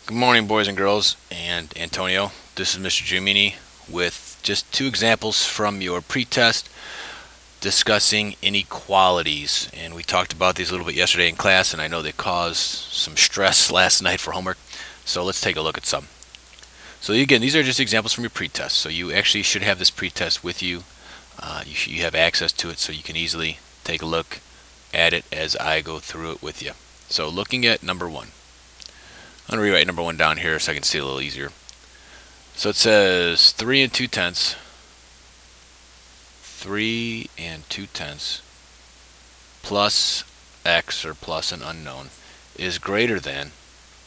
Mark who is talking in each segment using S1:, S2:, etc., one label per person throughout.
S1: Good morning, boys and girls, and Antonio. This is Mr. Giumini with just two examples from your pretest discussing inequalities. And we talked about these a little bit yesterday in class, and I know they caused some stress last night for homework. So let's take a look at some. So again, these are just examples from your pretest. So you actually should have this pretest with you. You have access to it, so you can easily take a look at it as I go through it with you. So looking at number one. I'm going to rewrite number one down here so I can see it a little easier. So it says 3 and 2/10 plus x, or plus an unknown, is greater than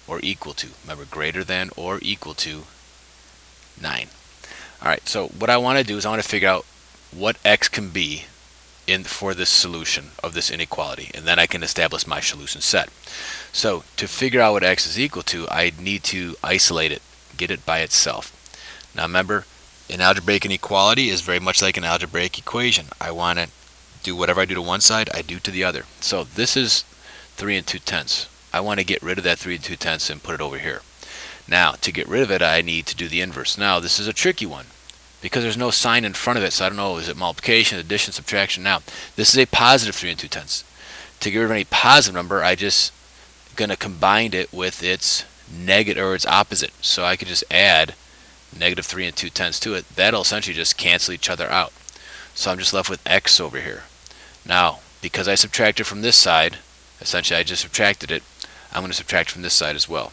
S1: or equal to, remember, greater than or equal to 9. Alright, so what I want to do is I want to figure out what x can be for this solution of this inequality, and then I can establish my solution set. So to figure out what x is equal to, I need to isolate it, get it by itself. Now remember, an algebraic inequality is very much like an algebraic equation. I want to do whatever I do to one side, I do to the other. So this is 3 and 2/10. I want to get rid of that 3 and 2/10 and put it over here. Now to get rid of it, I need to do the inverse. Now this is a tricky one, because there's no sign in front of it, so I don't know, is it multiplication, addition, subtraction? Now, this is a positive 3 and 2/10. To get rid of any positive number, I just gonna combine it with its negative, or its opposite. So I could just add negative 3 and 2/10 to it. That'll essentially just cancel each other out. So I'm just left with x over here. Now, because I subtracted from this side, essentially I just subtracted it, I'm going to subtract from this side as well.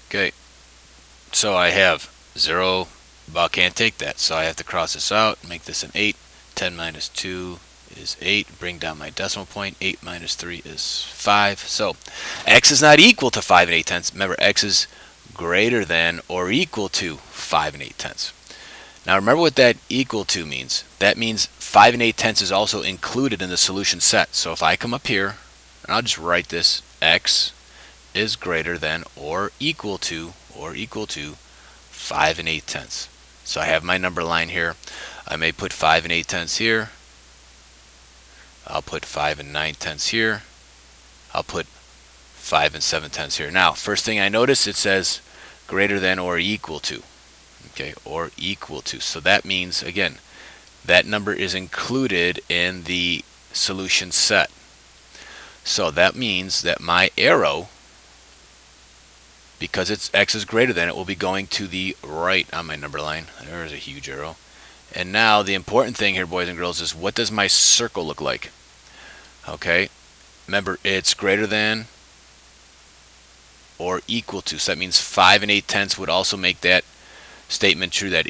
S1: Okay, so I have 0, well, can't take that, so I have to cross this out, make this an 8. 10 minus 2 is 8. Bring down my decimal point. 8 minus 3 is 5. So x is not equal to 5 and 8/10. Remember, x is greater than or equal to 5 and 8/10. Now remember what that equal to means. That means 5 and 8/10 is also included in the solution set. So if I come up here, and I'll just write this, x is greater than or equal to 5 and 8/10. So I have my number line here. I may put 5 and 8/10 here. I'll put 5 and 9/10 here. I'll put 5 and 7/10 here. Now, first thing I notice, it says greater than or equal to. Okay, or equal to. So that means, again, that number is included in the solution set. So that means that my arrow, because it's x is greater than, it will be going to the right on my number line. There's a huge arrow. And now the important thing here, boys and girls, is what does my circle look like? Okay, remember, it's greater than or equal to. So that means 5 and 8/10 would also make that statement true, that